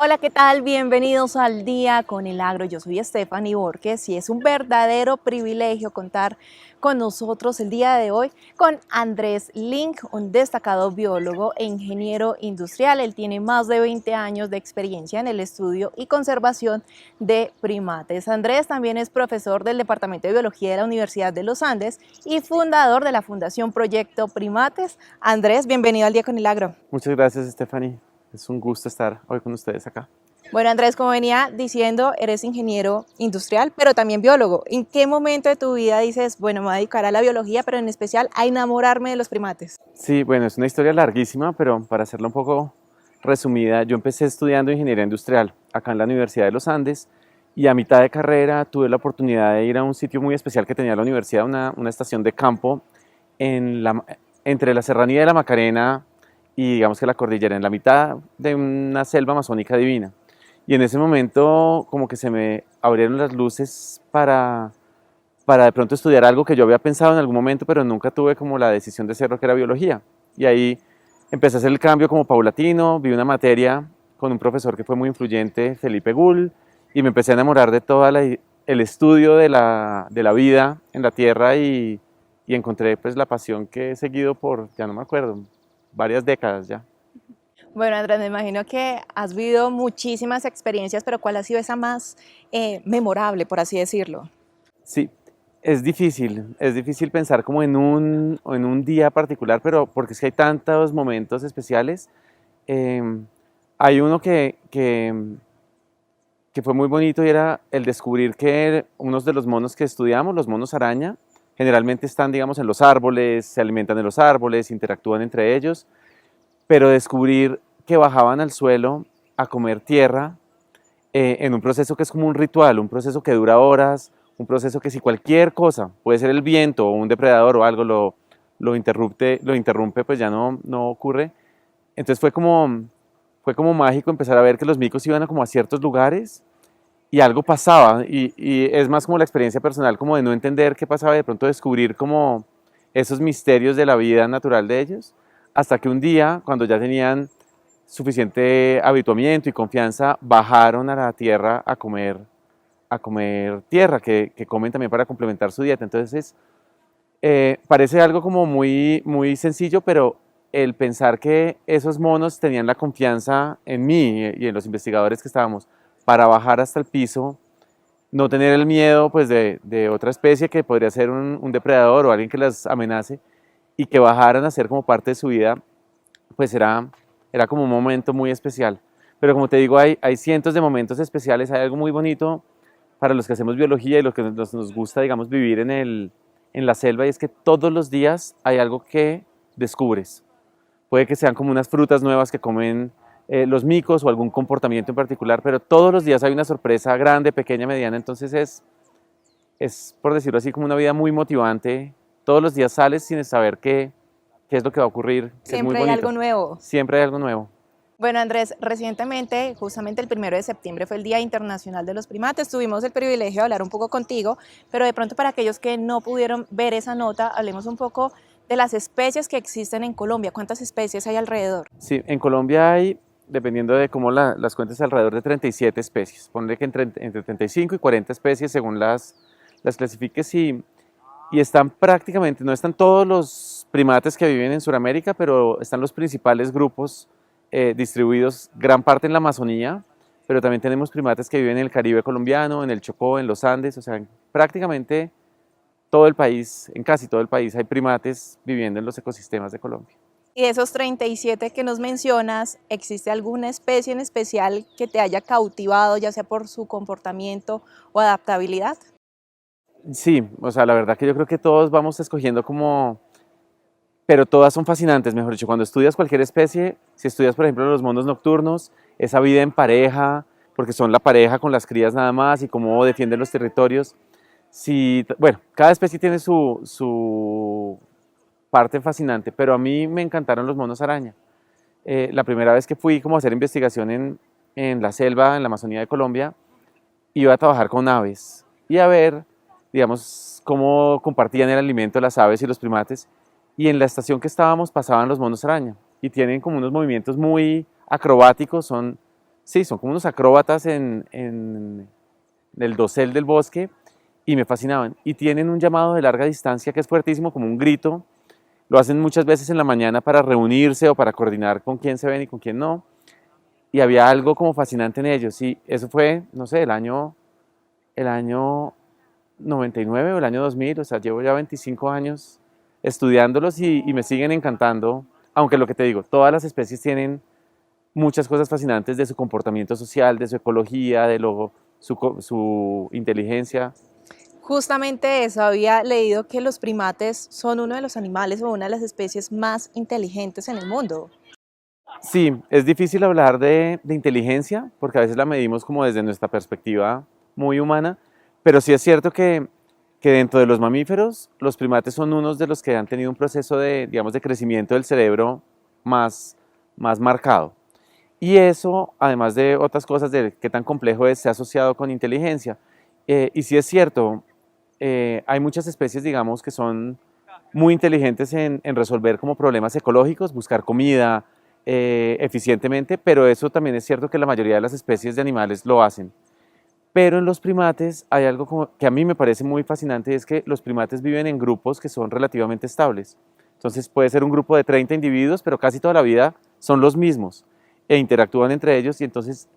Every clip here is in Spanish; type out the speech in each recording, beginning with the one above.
Hola, ¿qué tal? Bienvenidos al Día con el Agro. Yo soy Stephanie Borges y es un verdadero privilegio contar con nosotros el día de hoy con Andrés Link, un destacado biólogo e ingeniero industrial. Él tiene más de 20 años de experiencia en el estudio y conservación de primates. Andrés también es profesor del Departamento de Biología de la Universidad de los Andes y fundador de la Fundación Proyecto Primates. Andrés, bienvenido al Día con el Agro. Muchas gracias, Stephanie. Es un gusto estar hoy con ustedes acá. Bueno, Andrés, como venía diciendo, eres ingeniero industrial, pero también biólogo. ¿En qué momento de tu vida dices, bueno, me voy a dedicar a la biología, pero en especial a enamorarme de los primates? Sí, bueno, es una historia larguísima, pero para hacerla un poco resumida, yo empecé estudiando ingeniería industrial acá en la Universidad de los Andes y a mitad de carrera tuve la oportunidad de ir a un sitio muy especial que tenía la universidad, una estación de campo entre la Serranía de la Macarena y digamos que la cordillera, en la mitad de una selva amazónica divina. Y en ese momento como que se me abrieron las luces para de pronto estudiar algo que yo había pensado en algún momento, pero nunca tuve como la decisión de hacer lo que era biología. Y ahí empecé a hacer el cambio como paulatino, vi una materia con un profesor que fue muy influyente, Felipe Gull, y me empecé a enamorar de todo el estudio de la vida en la Tierra y encontré pues la pasión que he seguido por, ya no me acuerdo, varias décadas ya. Bueno, Andrés, me imagino que has vivido muchísimas experiencias, pero ¿cuál ha sido esa más memorable, por así decirlo? Sí, es difícil pensar como en un día particular, pero porque es que hay tantos momentos especiales. Eh, Hay uno que fue muy bonito y era el descubrir que unos de los monos que estudiamos, los monos araña, generalmente están, digamos, en los árboles, se alimentan de los árboles, interactúan entre ellos, pero descubrir que bajaban al suelo a comer tierra en un proceso que es como un ritual, un proceso que dura horas, un proceso que si cualquier cosa, puede ser el viento o un depredador o algo, lo interrumpe, pues ya no ocurre. Entonces fue como mágico empezar a ver que los micos iban a como a ciertos lugares y algo pasaba. Y es más como la experiencia personal, como de no entender qué pasaba y de pronto descubrir como esos misterios de la vida natural de ellos, hasta que un día, cuando ya tenían suficiente habituamiento y confianza, bajaron a la tierra a comer tierra, que comen también para complementar su dieta. Entonces, parece algo como muy sencillo, pero el pensar que esos monos tenían la confianza en mí y en los investigadores que estábamos para bajar hasta el piso, no tener el miedo pues, de otra especie que podría ser un depredador o alguien que las amenace y que bajaran a ser como parte de su vida, pues era como un momento muy especial. Pero como te digo, hay cientos de momentos especiales, hay algo muy bonito para los que hacemos biología y los que nos gusta, digamos, vivir en la selva, y es que todos los días hay algo que descubres. Puede que sean como unas frutas nuevas que comen los micos o algún comportamiento en particular, pero todos los días hay una sorpresa grande, pequeña, mediana, entonces es por decirlo así, como una vida muy motivante. Todos los días sales sin saber qué es lo que va a ocurrir, que es muy Siempre hay algo bonito. nuevo. Siempre hay algo nuevo. Bueno, Andrés, recientemente, justamente el 1 de septiembre fue el Día Internacional de los Primates. Tuvimos el privilegio de hablar un poco contigo, pero de pronto para aquellos que no pudieron ver esa nota, hablemos un poco de las especies que existen en Colombia. ¿Cuántas especies hay alrededor? Sí, en Colombia hay, dependiendo de cómo las cuentes, alrededor de 37 especies. Ponle que entre 35 y 40 especies según las clasifiques y están prácticamente, no están todos los primates que viven en Sudamérica, pero están los principales grupos distribuidos, gran parte en la Amazonía, pero también tenemos primates que viven en el Caribe colombiano, en el Chocó, en los Andes, o sea, prácticamente todo el país, en casi todo el país hay primates viviendo en los ecosistemas de Colombia. Y de esos 37 que nos mencionas, ¿existe alguna especie en especial que te haya cautivado, ya sea por su comportamiento o adaptabilidad? Sí, o sea, la verdad que yo creo que todos vamos escogiendo como, pero todas son fascinantes, mejor dicho, cuando estudias cualquier especie, si estudias por ejemplo los monos nocturnos, esa vida en pareja, porque son la pareja con las crías nada más y cómo defienden los territorios. Si, bueno, cada especie tiene su parte fascinante, pero a mí me encantaron los monos araña. La primera vez que fui como a hacer investigación en la selva, en la Amazonía de Colombia, iba a trabajar con aves y a ver, digamos, cómo compartían el alimento las aves y los primates. Y en la estación que estábamos pasaban los monos araña y tienen como unos movimientos muy acrobáticos, sí, son como unos acróbatas en el dosel del bosque y me fascinaban. Y tienen un llamado de larga distancia que es fuertísimo, como un grito. Lo hacen muchas veces en la mañana para reunirse o para coordinar con quién se ven y con quién no. Y había algo como fascinante en ellos. Y eso fue, no sé, el año 99 o el año 2000. O sea, llevo ya 25 años estudiándolos y me siguen encantando. Aunque lo que te digo, todas las especies tienen muchas cosas fascinantes de su comportamiento social, de su ecología, su inteligencia. Justamente eso, había leído que los primates son uno de los animales o una de las especies más inteligentes en el mundo. Sí, es difícil hablar de inteligencia porque a veces la medimos como desde nuestra perspectiva muy humana, pero sí es cierto que dentro de los mamíferos, los primates son unos de los que han tenido un proceso de, digamos, de crecimiento del cerebro más marcado. Y eso, además de otras cosas de qué tan complejo es, se ha asociado con inteligencia. Y sí es cierto, hay muchas especies, digamos, que son muy inteligentes en resolver como problemas ecológicos, buscar comida eficientemente, pero eso también es cierto que la mayoría de las especies de animales lo hacen. Pero en los primates hay algo que a mí me parece muy fascinante, es que los primates viven en grupos que son relativamente estables. Entonces puede ser un grupo de 30 individuos, pero casi toda la vida son los mismos e interactúan entre ellos y entonces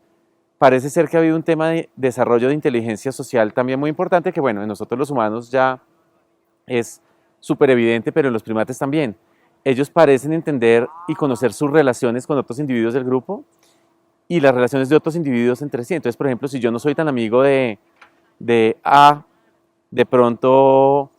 parece ser que ha habido un tema de desarrollo de inteligencia social también muy importante que bueno, en nosotros los humanos ya es súper evidente, pero en los primates también. Ellos parecen entender y conocer sus relaciones con otros individuos del grupo y las relaciones de otros individuos entre sí. Entonces, por ejemplo, si yo no soy tan amigo de A, de pronto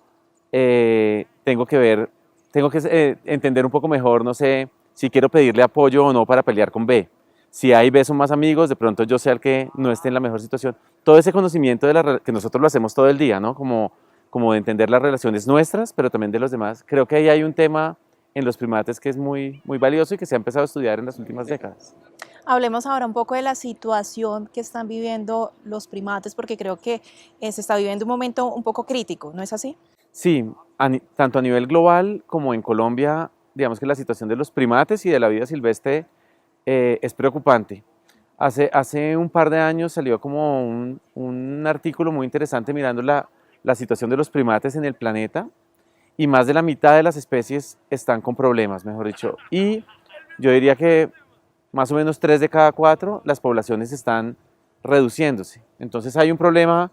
tengo que entender un poco mejor, no sé, si quiero pedirle apoyo o no para pelear con B. Si A y B son más amigos, de pronto yo sea el que no esté en la mejor situación. Todo ese conocimiento que nosotros lo hacemos todo el día, ¿no? Como de entender las relaciones nuestras, pero también de los demás. Creo que ahí hay un tema en los primates que es muy valioso y que se ha empezado a estudiar en las últimas décadas. Hablemos ahora un poco de la situación que están viviendo los primates, porque creo que se está viviendo un momento un poco crítico, ¿no es así? Sí, tanto a nivel global como en Colombia, digamos que la situación de los primates y de la vida silvestre es preocupante. Hace un par de años salió como un artículo muy interesante mirando la situación de los primates en el planeta y más de la mitad de las especies están con problemas, mejor dicho. Y yo diría que más o menos 3 de cada 4 las poblaciones están reduciéndose. Entonces hay un problema,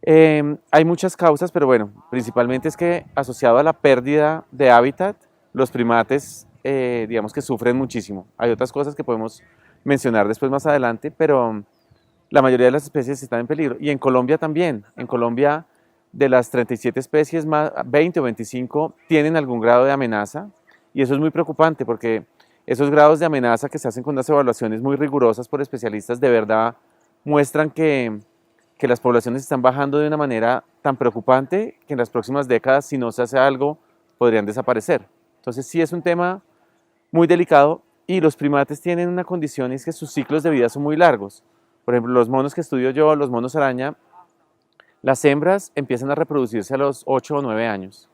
hay muchas causas, pero bueno, principalmente es que asociado a la pérdida de hábitat, los primates digamos que sufren muchísimo. Hay otras cosas que podemos mencionar después más adelante, pero la mayoría de las especies están en peligro. Y en Colombia también. En Colombia, de las 37 especies, más 20 o 25 tienen algún grado de amenaza. Y eso es muy preocupante porque esos grados de amenaza que se hacen con unas evaluaciones muy rigurosas por especialistas de verdad muestran que las poblaciones están bajando de una manera tan preocupante que en las próximas décadas, si no se hace algo, podrían desaparecer. Entonces sí es un tema muy delicado y los primates tienen una condición y es que sus ciclos de vida son muy largos. Por ejemplo, los monos que estudio yo, los monos araña, las hembras empiezan a reproducirse a los 8 o 9 años.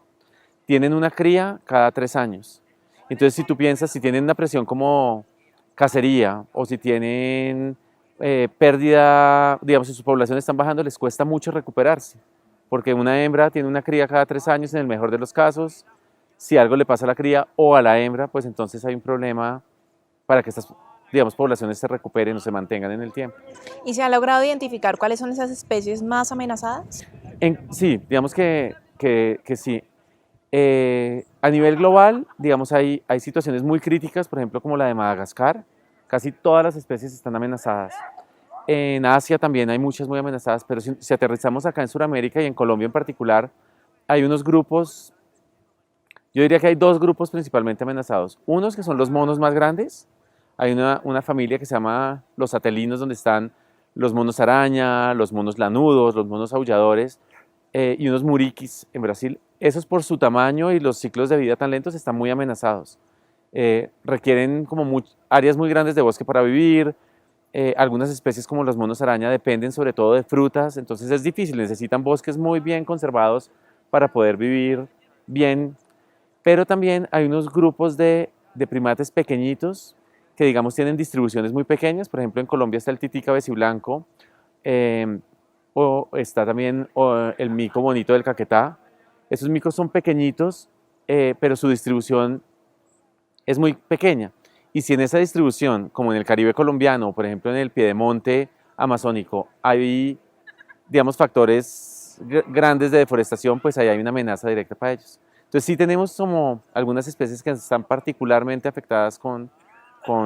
Tienen una cría cada 3 años. Entonces, si tú piensas, si tienen una presión como cacería o si tienen pérdida, digamos, si sus poblaciones están bajando, les cuesta mucho recuperarse. Porque una hembra tiene una cría cada 3 años en el mejor de los casos. Si algo le pasa a la cría o a la hembra, pues entonces hay un problema para que estas, digamos, poblaciones se recuperen o se mantengan en el tiempo. ¿Y se ha logrado identificar cuáles son esas especies más amenazadas? Sí, digamos que sí. A nivel global, digamos, hay situaciones muy críticas, por ejemplo, como la de Madagascar. Casi todas las especies están amenazadas. En Asia también hay muchas muy amenazadas, pero si aterrizamos acá en Sudamérica y en Colombia en particular, hay unos grupos, yo diría que hay 2 grupos principalmente amenazados. Unos que son los monos más grandes. Hay una familia que se llama los atelinos, donde están los monos araña, los monos lanudos, los monos aulladores y unos muriquis en Brasil. Esos por su tamaño y los ciclos de vida tan lentos están muy amenazados. Requieren como áreas muy grandes de bosque para vivir. Algunas especies como los monos araña dependen sobre todo de frutas, entonces es difícil, necesitan bosques muy bien conservados para poder vivir bien. Pero también hay unos grupos de primates pequeñitos que digamos tienen distribuciones muy pequeñas. Por ejemplo, en Colombia está el titica beciblanco, o está también el mico bonito del Caquetá. Esos micos son pequeñitos, pero su distribución es muy pequeña. Y si en esa distribución, como en el Caribe colombiano, por ejemplo en el piedemonte amazónico, hay, digamos, factores grandes de deforestación, pues ahí hay una amenaza directa para ellos. Entonces sí tenemos como algunas especies que están particularmente afectadas con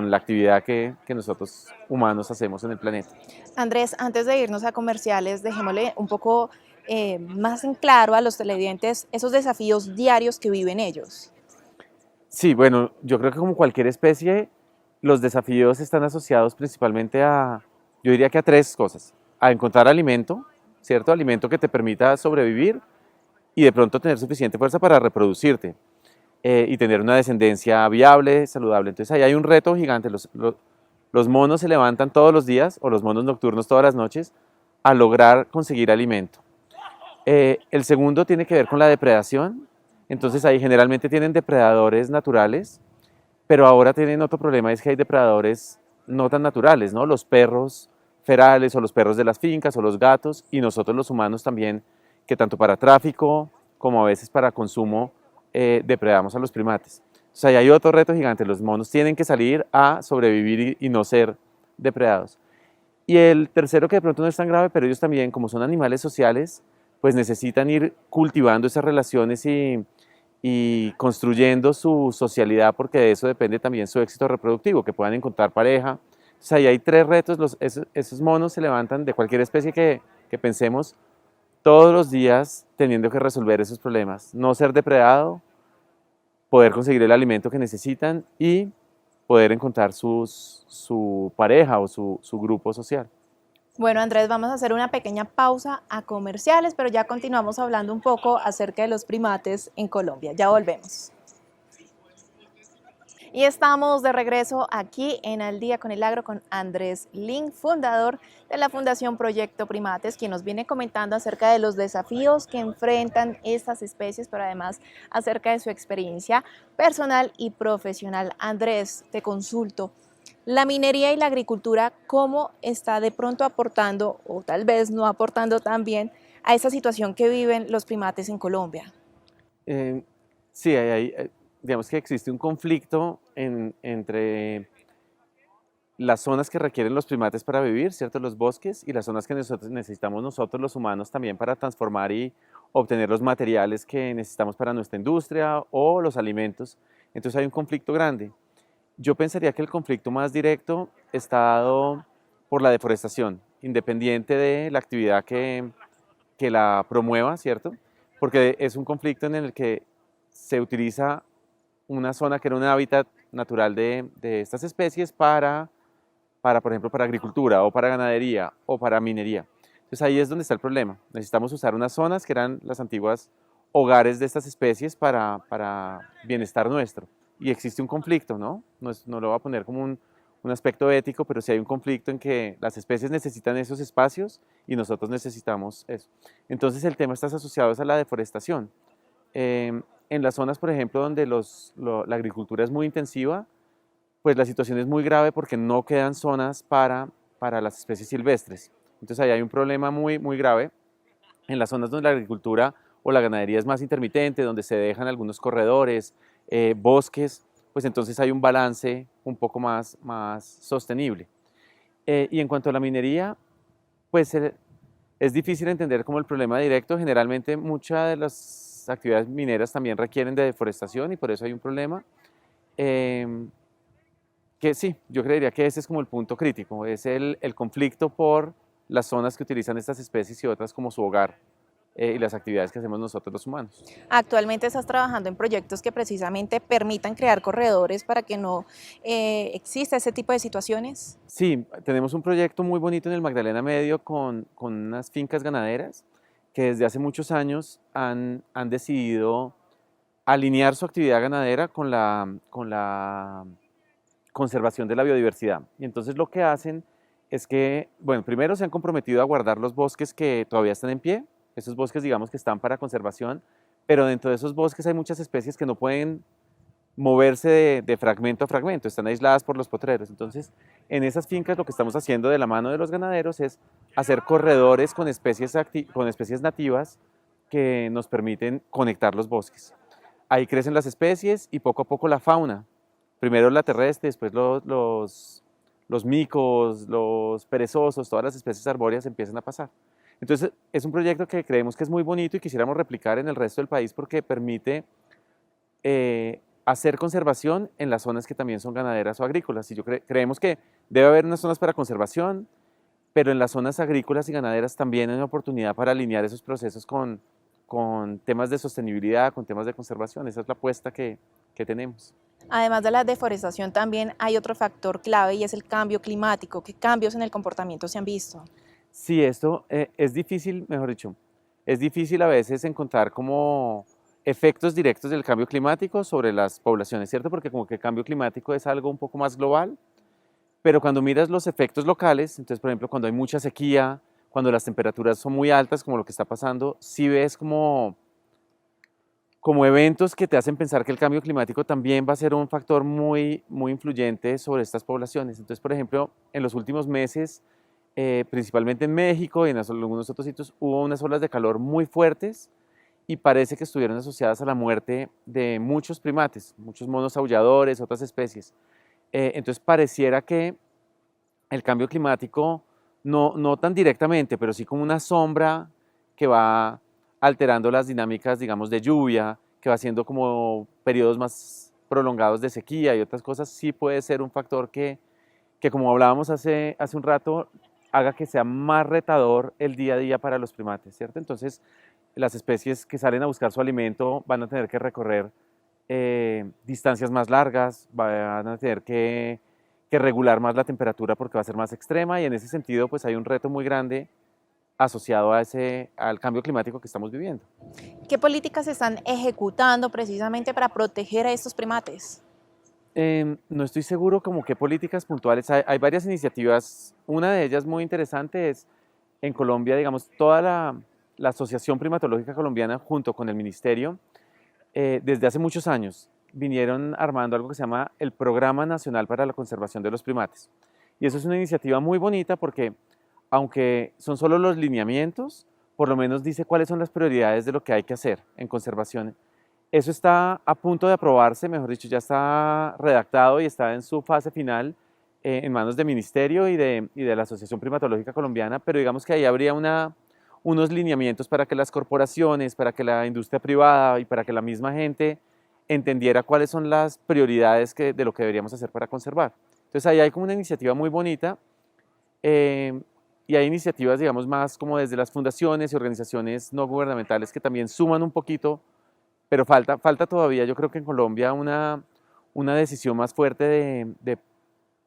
la actividad que nosotros humanos hacemos en el planeta. Andrés, antes de irnos a comerciales, dejémosle un poco más en claro a los televidentes esos desafíos diarios que viven ellos. Sí, bueno, yo creo que como cualquier especie, los desafíos están asociados principalmente yo diría que a tres cosas. A encontrar alimento, ¿cierto? Alimento que te permita sobrevivir y de pronto tener suficiente fuerza para reproducirte, y tener una descendencia viable, saludable. Entonces ahí hay un reto gigante. Los monos se levantan todos los días, o los monos nocturnos todas las noches, a lograr conseguir alimento. El segundo tiene que ver con la depredación. Entonces ahí generalmente tienen depredadores naturales, pero ahora tienen otro problema, es que hay depredadores no tan naturales, ¿no? Los perros ferales o los perros de las fincas o los gatos, y nosotros los humanos también, que tanto para tráfico como a veces para consumo depredamos a los primates. O sea, ahí hay otro reto gigante, los monos tienen que salir a sobrevivir y no ser depredados. Y el tercero, que de pronto no es tan grave, pero ellos también, como son animales sociales, pues necesitan ir cultivando esas relaciones y construyendo su socialidad, porque de eso depende también su éxito reproductivo, que puedan encontrar pareja. Entonces ahí hay tres retos. Esos monos se levantan de cualquier especie que pensemos todos los días teniendo que resolver esos problemas. No ser depredado, poder conseguir el alimento que necesitan y poder encontrar su pareja o su grupo social. Bueno, Andrés, vamos a hacer una pequeña pausa a comerciales, pero ya continuamos hablando un poco acerca de los primates en Colombia. Ya volvemos. Y estamos de regreso aquí en Al Día con el Agro con Andrés Link, fundador de la Fundación Proyecto Primates, quien nos viene comentando acerca de los desafíos que enfrentan estas especies, pero además acerca de su experiencia personal y profesional. Andrés, te consulto. La minería y la agricultura, ¿cómo está de pronto aportando, o tal vez no aportando tan bien, a esa situación que viven los primates en Colombia? Sí, digamos que existe un conflicto entre las zonas que requieren los primates para vivir, ¿cierto? Los bosques, y las zonas que necesitamos nosotros los humanos también para transformar y obtener los materiales que necesitamos para nuestra industria o los alimentos. Entonces hay un conflicto grande. Yo pensaría que el conflicto más directo está dado por la deforestación, independiente de la actividad que la promueva, ¿cierto? Porque es un conflicto en el que se utiliza una zona que era un hábitat natural de estas especies por ejemplo, para agricultura o para ganadería o para minería. Entonces ahí es donde está el problema. Necesitamos usar unas zonas que eran las antiguas hogares de estas especies para bienestar nuestro. Y existe un conflicto, ¿no? No lo voy a poner como un aspecto ético, pero sí hay un conflicto en que las especies necesitan esos espacios y nosotros necesitamos eso. Entonces el tema está asociado a la deforestación. En las zonas, por ejemplo, donde la agricultura es muy intensiva, pues la situación es muy grave porque no quedan zonas para las especies silvestres. Entonces ahí hay un problema muy, muy grave. En las zonas donde la agricultura o la ganadería es más intermitente, donde se dejan algunos corredores, bosques, pues entonces hay un balance un poco más sostenible. Y en cuanto a la minería, pues es difícil entender como el problema directo. Generalmente muchas de las actividades mineras también requieren de deforestación y por eso hay un problema. Que sí, yo creería que ese es como el punto crítico, es el conflicto por las zonas que utilizan estas especies y otras como su hogar, y las actividades que hacemos nosotros los humanos. Actualmente estás trabajando en proyectos que precisamente permitan crear corredores para que no exista ese tipo de situaciones. Sí, tenemos un proyecto muy bonito en el Magdalena Medio con unas fincas ganaderas que desde hace muchos años han decidido alinear su actividad ganadera con la conservación de la biodiversidad. Y entonces lo que hacen es que, bueno, primero se han comprometido a guardar los bosques que todavía están en pie, esos bosques digamos que están para conservación, pero dentro de esos bosques hay muchas especies que no pueden moverse de fragmento a fragmento, están aisladas por los potreros. Entonces, en esas fincas lo que estamos haciendo de la mano de los ganaderos es hacer corredores con especies nativas que nos permiten conectar los bosques. Ahí crecen las especies y poco a poco la fauna. Primero la terrestre, después los micos, los perezosos, todas las especies arbóreas empiezan a pasar. Entonces es un proyecto que creemos que es muy bonito y quisiéramos replicar en el resto del país porque permite hacer conservación en las zonas que también son ganaderas o agrícolas. Y creemos que debe haber unas zonas para conservación, pero en las zonas agrícolas y ganaderas también hay una oportunidad para alinear esos procesos con temas de sostenibilidad, con temas de conservación. Esa es la apuesta que tenemos. Además de la deforestación, también hay otro factor clave y es el cambio climático. ¿Qué cambios en el comportamiento se han visto? Sí, esto es difícil, mejor dicho, es difícil a veces encontrar como efectos directos del cambio climático sobre las poblaciones, ¿cierto? Porque como que el cambio climático es algo un poco más global, pero cuando miras los efectos locales, entonces por ejemplo cuando hay mucha sequía, cuando las temperaturas son muy altas, como lo que está pasando, sí ves como eventos que te hacen pensar que el cambio climático también va a ser un factor muy influyente sobre estas poblaciones. Entonces, por ejemplo, en los últimos meses, principalmente en México y en algunos otros sitios, hubo unas olas de calor muy fuertes y parece que estuvieron asociadas a la muerte de muchos primates, muchos monos aulladores, otras especies. Entonces, pareciera que el cambio climático, no tan directamente, pero sí como una sombra que va alterando las dinámicas, digamos, de lluvia, que va haciendo como periodos más prolongados de sequía y otras cosas, sí puede ser un factor que como hablábamos hace un rato, haga que sea más retador el día a día para los primates, ¿cierto? Entonces, las especies que salen a buscar su alimento van a tener que recorrer distancias más largas, van a tener que regular más la temperatura porque va a ser más extrema y en ese sentido pues hay un reto muy grande asociado al cambio climático que estamos viviendo. ¿Qué políticas se están ejecutando precisamente para proteger a estos primates? No estoy seguro como qué políticas puntuales, hay varias iniciativas, una de ellas muy interesante es en Colombia, digamos, toda la Asociación Primatológica Colombiana junto con el Ministerio, desde hace muchos años vinieron armando algo que se llama el Programa Nacional para la Conservación de los Primates. Y eso es una iniciativa muy bonita porque, aunque son solo los lineamientos, por lo menos dice cuáles son las prioridades de lo que hay que hacer en conservación. Eso está a punto de aprobarse, mejor dicho, ya está redactado y está en su fase final en manos del Ministerio y de la Asociación Primatológica Colombiana, pero digamos que ahí habría unos lineamientos para que las corporaciones, para que la industria privada y para que la misma gente entendiera cuáles son las prioridades de lo que deberíamos hacer para conservar. Entonces ahí hay como una iniciativa muy bonita y hay iniciativas, digamos, más como desde las fundaciones y organizaciones no gubernamentales que también suman un poquito, pero falta todavía, yo creo que en Colombia, una decisión más fuerte de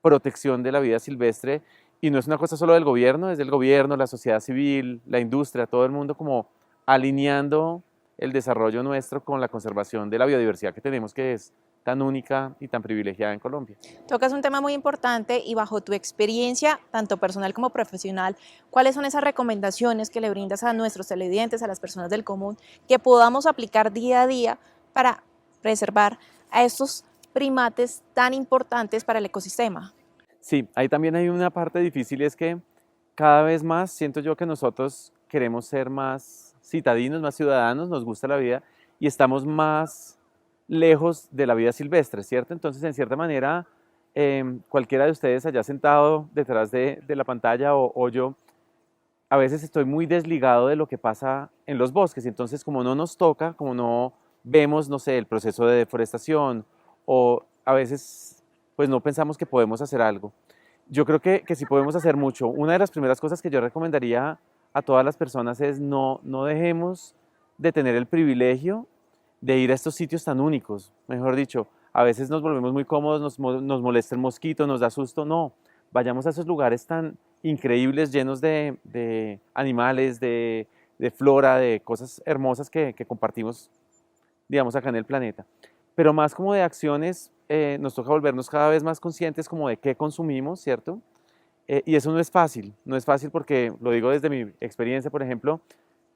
protección de la vida silvestre y no es una cosa solo del gobierno, es del gobierno, la sociedad civil, la industria, todo el mundo como alineando el desarrollo nuestro con la conservación de la biodiversidad que tenemos, que es tan única y tan privilegiada en Colombia. Tocas un tema muy importante y bajo tu experiencia, tanto personal como profesional, ¿cuáles son esas recomendaciones que le brindas a nuestros televidentes, a las personas del común, que podamos aplicar día a día para preservar a estos primates tan importantes para el ecosistema? Sí, ahí también hay una parte difícil y es que cada vez más siento yo que nosotros queremos ser más citadinos, más ciudadanos, nos gusta la vida y estamos más lejos de la vida silvestre, ¿cierto? Entonces, en cierta manera, cualquiera de ustedes allá sentado detrás de la pantalla o yo, a veces estoy muy desligado de lo que pasa en los bosques. Entonces, como no nos toca, como no vemos, no sé, el proceso de deforestación o a veces pues no pensamos que podemos hacer algo. Yo creo que sí podemos hacer mucho. Una de las primeras cosas que yo recomendaría a todas las personas es no dejemos de tener el privilegio de ir a estos sitios tan únicos. Mejor dicho, a veces nos volvemos muy cómodos, nos molesta el mosquito, nos da susto. No, vayamos a esos lugares tan increíbles, llenos de animales, de flora, de cosas hermosas que compartimos, digamos, acá en el planeta. Pero más como de acciones, nos toca volvernos cada vez más conscientes como de qué consumimos, ¿cierto? Y eso no es fácil porque, lo digo desde mi experiencia, por ejemplo,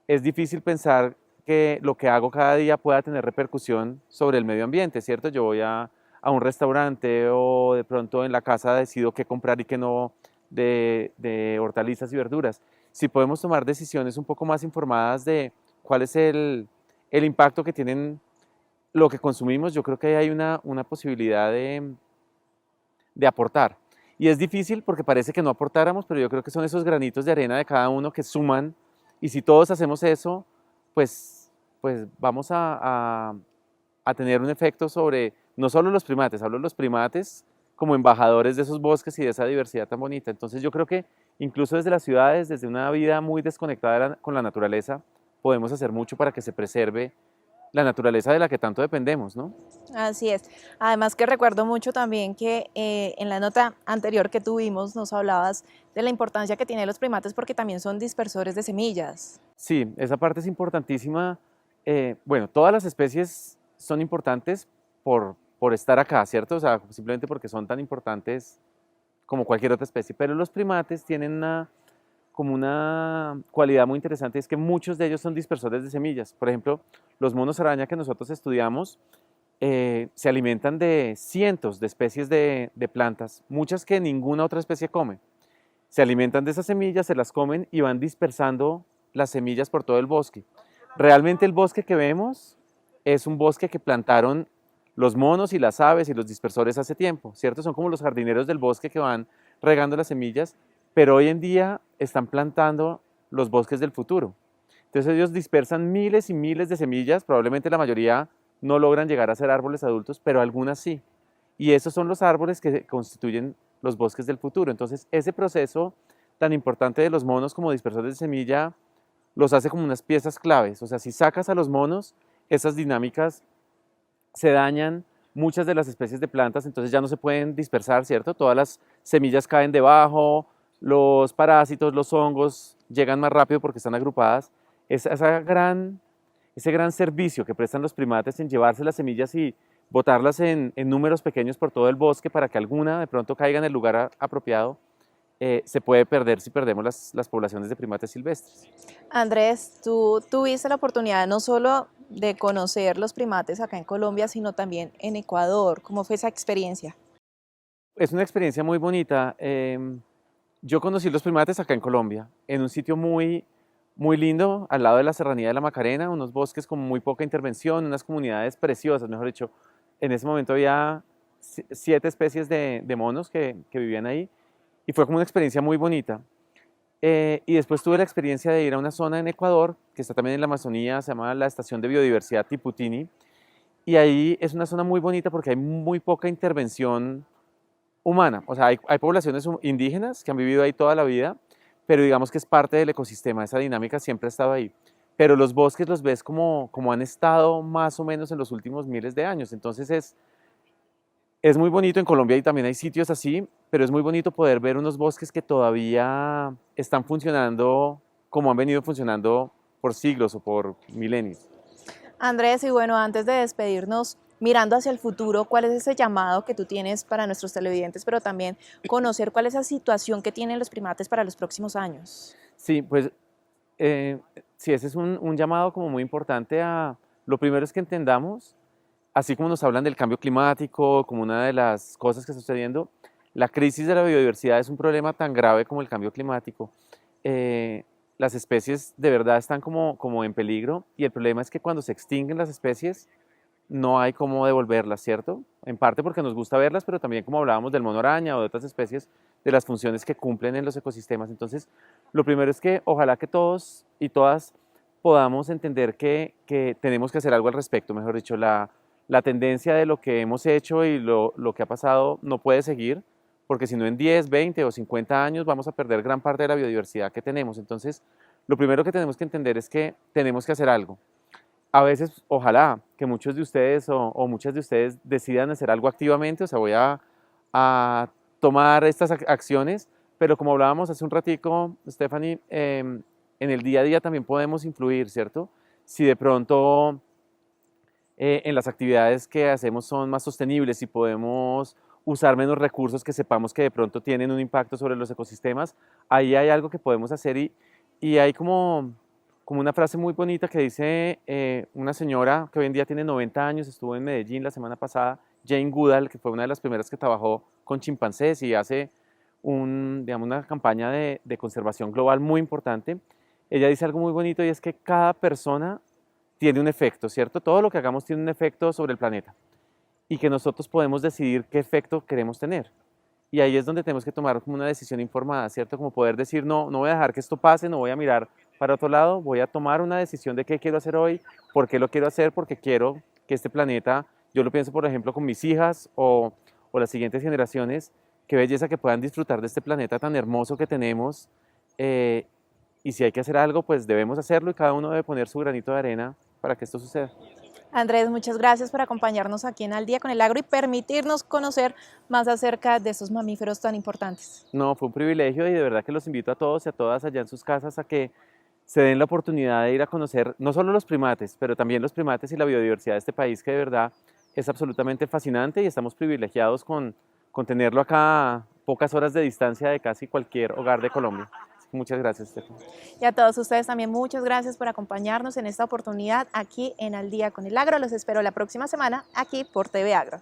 es difícil pensar que lo que hago cada día pueda tener repercusión sobre el medio ambiente, ¿cierto? Yo voy a un restaurante o de pronto en la casa decido qué comprar y qué no de hortalizas y verduras. Si podemos tomar decisiones un poco más informadas de cuál es el impacto que tienen lo que consumimos, yo creo que hay una posibilidad de aportar. Y es difícil porque parece que no aportáramos, pero yo creo que son esos granitos de arena de cada uno que suman. Y si todos hacemos eso, pues vamos a tener un efecto sobre no solo los primates, hablo de los primates como embajadores de esos bosques y de esa diversidad tan bonita. Entonces yo creo que incluso desde las ciudades, desde una vida muy desconectada con la naturaleza, podemos hacer mucho para que se preserve la naturaleza de la que tanto dependemos, ¿no? Así es. Además que recuerdo mucho también que en la nota anterior que tuvimos nos hablabas de la importancia que tienen los primates porque también son dispersores de semillas. Sí, esa parte es importantísima. Bueno, todas las especies son importantes por estar acá, ¿cierto? O sea, simplemente porque son tan importantes como cualquier otra especie, pero los primates tienen como una cualidad muy interesante, es que muchos de ellos son dispersores de semillas. Por ejemplo, los monos araña que nosotros estudiamos se alimentan de cientos de especies de plantas, muchas que ninguna otra especie come. Se alimentan de esas semillas, se las comen y van dispersando las semillas por todo el bosque. Realmente el bosque que vemos es un bosque que plantaron los monos y las aves y los dispersores hace tiempo, ¿cierto? Son como los jardineros del bosque que van regando las semillas, pero hoy en día están plantando los bosques del futuro. Entonces ellos dispersan miles y miles de semillas, probablemente la mayoría no logran llegar a ser árboles adultos, pero algunas sí. Y esos son los árboles que constituyen los bosques del futuro. Entonces ese proceso tan importante de los monos como dispersores de semilla los hace como unas piezas claves. O sea, si sacas a los monos, esas dinámicas se dañan, muchas de las especies de plantas entonces ya no se pueden dispersar, ¿cierto? Todas las semillas caen debajo, los parásitos, los hongos llegan más rápido porque están agrupadas. Ese gran servicio que prestan los primates en llevarse las semillas y botarlas en números pequeños por todo el bosque para que alguna de pronto caiga en el lugar apropiado, se puede perder si perdemos las poblaciones de primates silvestres. Andrés, tú tuviste la oportunidad no solo de conocer los primates acá en Colombia, sino también en Ecuador. ¿Cómo fue esa experiencia? Es una experiencia muy bonita. Yo conocí los primates acá en Colombia, en un sitio muy lindo, al lado de la Serranía de la Macarena, unos bosques con muy poca intervención, unas comunidades preciosas, mejor dicho. En ese momento había 7 especies de monos que vivían ahí y fue como una experiencia muy bonita. Y después tuve la experiencia de ir a una zona en Ecuador, que está también en la Amazonía, se llama la Estación de Biodiversidad Tiputini, y ahí es una zona muy bonita porque hay muy poca intervención humana. O sea, hay poblaciones indígenas que han vivido ahí toda la vida, pero digamos que es parte del ecosistema, esa dinámica siempre ha estado ahí. Pero los bosques los ves como han estado más o menos en los últimos miles de años. Entonces es muy bonito, en Colombia y también hay sitios así, pero es muy bonito poder ver unos bosques que todavía están funcionando como han venido funcionando por siglos o por milenios. Andrés, y bueno, antes de despedirnos, mirando hacia el futuro, ¿cuál es ese llamado que tú tienes para nuestros televidentes, pero también conocer cuál es la situación que tienen los primates para los próximos años? Sí, pues eh, sí, ese es un llamado como muy importante a, lo primero es que entendamos, así como nos hablan del cambio climático, como una de las cosas que está sucediendo, la crisis de la biodiversidad es un problema tan grave como el cambio climático. Eh, las especies de verdad están como en peligro y el problema es que cuando se extinguen las especies no hay cómo devolverlas, ¿cierto? En parte porque nos gusta verlas, pero también como hablábamos del mono araña o de otras especies, de las funciones que cumplen en los ecosistemas. Entonces, lo primero es que ojalá que todos y todas podamos entender que tenemos que hacer algo al respecto, mejor dicho, la tendencia de lo que hemos hecho y lo que ha pasado no puede seguir, porque si no en 10, 20 o 50 años vamos a perder gran parte de la biodiversidad que tenemos. Entonces, lo primero que tenemos que entender es que tenemos que hacer algo. A veces, ojalá que muchos de ustedes o muchas de ustedes decidan hacer algo activamente, o sea, voy a tomar estas acciones, pero como hablábamos hace un ratico, Stephanie, en el día a día también podemos influir, ¿cierto? Si de pronto en las actividades que hacemos son más sostenibles y podemos usar menos recursos que sepamos que de pronto tienen un impacto sobre los ecosistemas, ahí hay algo que podemos hacer y hay como como una frase muy bonita que dice una señora que hoy en día tiene 90 años, estuvo en Medellín la semana pasada, Jane Goodall, que fue una de las primeras que trabajó con chimpancés y hace digamos, una campaña de conservación global muy importante. Ella dice algo muy bonito y es que cada persona tiene un efecto, ¿cierto? Todo lo que hagamos tiene un efecto sobre el planeta y que nosotros podemos decidir qué efecto queremos tener. Y ahí es donde tenemos que tomar como una decisión informada, ¿cierto? Como poder decir, no, no voy a dejar que esto pase, no voy a mirar para otro lado, voy a tomar una decisión de qué quiero hacer hoy, por qué lo quiero hacer, porque quiero que este planeta, yo lo pienso por ejemplo con mis hijas o las siguientes generaciones, qué belleza que puedan disfrutar de este planeta tan hermoso que tenemos. Y si hay que hacer algo, pues debemos hacerlo y cada uno debe poner su granito de arena para que esto suceda. Andrés, muchas gracias por acompañarnos aquí en Al Día con el Agro y permitirnos conocer más acerca de estos mamíferos tan importantes. No, fue un privilegio y de verdad que los invito a todos y a todas allá en sus casas a que se den la oportunidad de ir a conocer no solo los primates, pero también los primates y la biodiversidad de este país que de verdad es absolutamente fascinante y estamos privilegiados con tenerlo acá a pocas horas de distancia de casi cualquier hogar de Colombia. Muchas gracias, Stefan. Y a todos ustedes también muchas gracias por acompañarnos en esta oportunidad aquí en Al Día con el Agro. Los espero la próxima semana aquí por TV Agro.